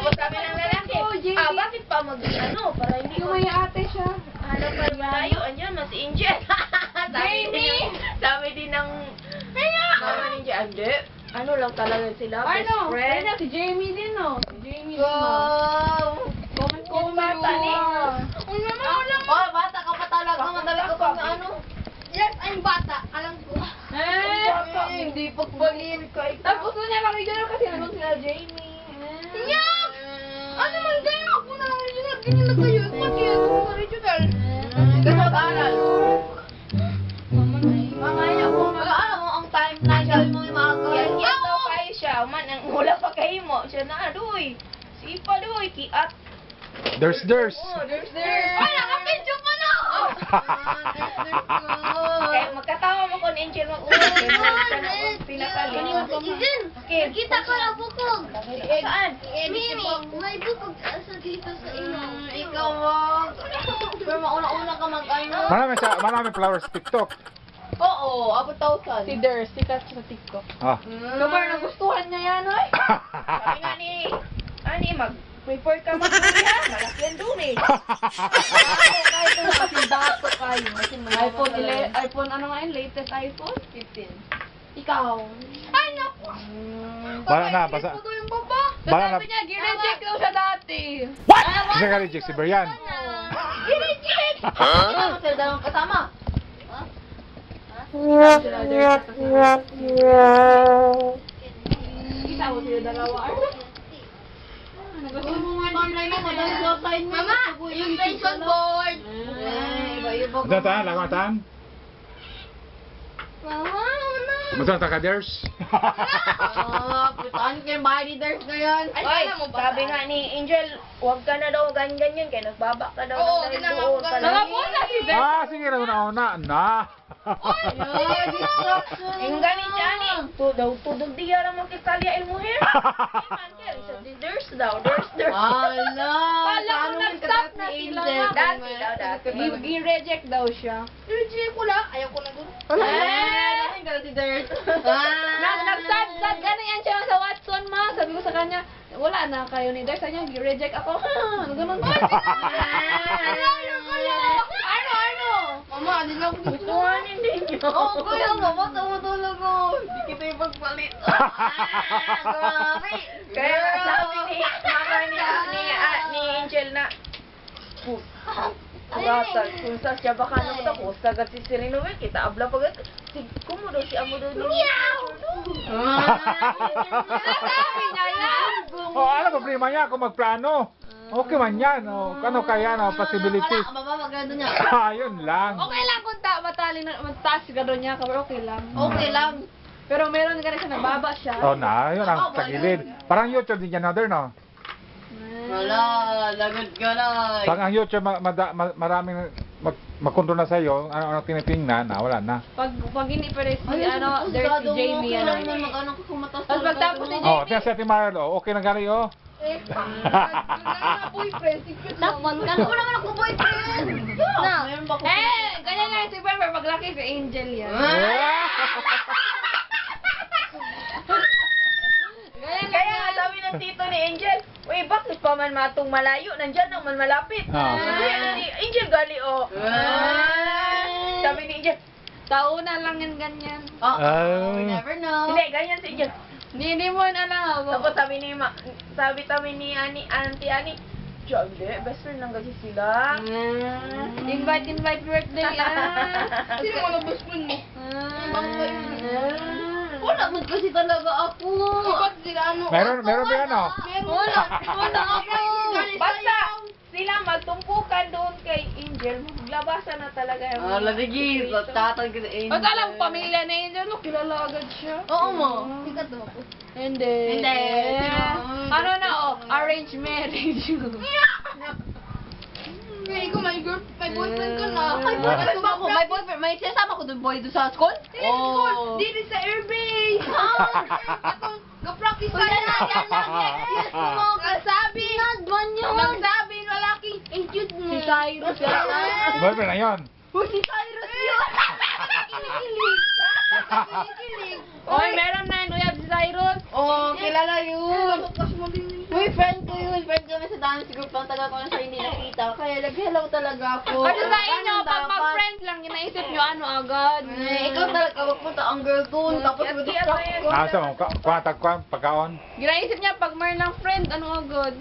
Tapos sabi ng lalaki, bakit pa ano, para hindi Yung may ate siya. hanap pa malayo, andyan, mas Angel. Sabi din ng mama ni Angel, hindi. Ano lang talaga sila, best Ano? friend. Si Jamie din, no? Si Jamie din, Wow! Comment bata ni. Oh, bata ka pa talaga. Madala ka pag ano. Yes, I'm bata. Alam ko. Hindi pagbalin ka. Tapos gusto niya mag-regional kasi nandun sila Jamie. Yak! Ano man kayo? Ako na lang regional. Ganyan na kayo. Pati ako sa regional. Kasi mag-aaral. Mamaya ko mag-aaral mo ang time na siya mo yung mga yan daw kayo siya. Man, ang wala pa kayo mo. Siya na, adoy. Sipa, adoy. Kiat. There's. Oh, there's. Ay, nakapidyo pa na! Okay, magkatawa mo kung Angel mag-uwi. Siya na kung pinakali. Okay. Kita ko na bukog. Saan? Mimi, may bukog sa dito sa ino. Ikaw mo. Pero mauna-una ka mag-ano. Marami flowers sa TikTok. Oo, abot 1,000. Si Ders, sikat sa TikTok. Ah. Kapag nagustuhan niya yan, oy. Sabi nga ni, mag-prefer ka mag-uwi ha. Malaki yan dun eh. Kahit ito kasi dato kayo. iPhone, ano nga yun? Latest iPhone? 15. Ikaw. Ay, naku! Bala na, basa. Ito yung baba. Bala na. Sabi niya, gireject daw siya dati. Kasi ka reject si Brian. Gireject! Ikaw sila dalawang kasama. Kita mo sila dalawa. Gusto mo nga din Mama, yung pension board. Iba-iba ko. Dataan, lagatan. Mama, wala. Masang takaders. Putaan ko yung bahay ni Ders ngayon. Ay, Ay, alam mo ba? sabi nga ni Angel, huwag ka na daw ganyan-ganyan, kaya nagbaba ka daw Oo, ng ginagawa doon. ko Pala. Nakapunta si Ders. Ah, sige na una. Na. Yung ganit siya ni, tudog diya naman kay Talia El Mujer. Ders daw. Ala, Kala ko nag-stop na sila. Dati. I-reject daw siya. Gireject ko lang. Ayaw ko na doon. Si Ders. Nag-sad ano yan siya sa Watson, ma. Sabi ko sa kanya, wala na kayo ni Ders. Sabi niya, i-reject ako. Ganun ba? Ano? Mama, di na ako dito. Gustuhanin din nyo. Oo, kuya, mama, tumutulog ko. Hindi kita yung pagpalit. Grabe. Kaya sabi ni mama ni Angel na, Gatag, kung sa siya baka naman ako, sagad si Sereno, kita abla pagkat, kumudo si amo doon. Sabi niya yan. Oh, ano problema niya kung magplano? Okay man yan. Oh. Ano kaya no, possibilities. Baba, maganda niya. Ayun lang. Okay lang kung mataas ka doon niya, pero okay lang. Okay lang. Pero meron ka rin siya, nababa siya. Oh na, yun ang tagilid. Parang YouTube din yan other, no? Wala, lagad ka na. Pag ang YouTube maraming magkontrol na sa'yo, ano tinitingnan, wala na. Pag hindi pa rin si, there's si Jamie, lang na mag-ano ko kumatas. Tapos pagtapos ni Oh, Jamie, tiyan si Ate Marlo, okay na gali, oh. boyfriend, secret Dapat ka na. Wala ako boyfriend. Na. Meron ba ko? ganyan nga si Pepper, paglaki si Angel yan. Kaya nga sabi ng tito ni Angel, uy, bakit pa man matong malayo? Nandyan naman malapit. Ah. Sabi ni Angel gali, oh. Sabi ni Angel, Tauna lang yan ganyan. we never know. Hindi, ganyan si Angel. Hindi mo na lang ako. Tapos sabi ni Auntie Ani, Diyan, best friend lang kasi sila. Invite birthday, Sino mo na best friend mo? Wala mo kasi talaga ako. Bakit sila ano? Meron ba yan, oh? Wala ako. Basta sila magtumpukan doon kay Angel, maglabasan na talaga yung Lalagay, tatag ka sa Angel. Ba't alam, pamilya na Angel, no? Kilala agad siya. Oo mo. Sikat mo ako. Hindi. Hindi. Ano na, arranged marriage. Kaya ikaw, may boyfriend ka na. May boyfriend ba ako? May boyfriend. May sinasama ko doon boy doon sa school? Oh. Dito sa airbase. Ga-practice tayo na. Yes mo. Nagsabi. Nagsabi ng lalaking cute mo. Si Cyrus yata. Boyfriend na yun. Si Cyrus yun. Kinikilig. Kinikilig. Oy, meron na yun, uyab si Cyrus. Oo, kilala yun. Bukas mo din yun. Uy, friend ko yun. dami siguro pang taga ko na siya hindi nakita. Kaya nag-hello talaga ako. Kasi sa inyo, Ganun pag dapat. mag-friends lang, ginaisip nyo ano agad. Ikaw talaga magpunta ang girl doon. Tapos mag-distract ko. Asa mo, pagkaon? Ginaisip niya, pag mer lang friend, ano agad.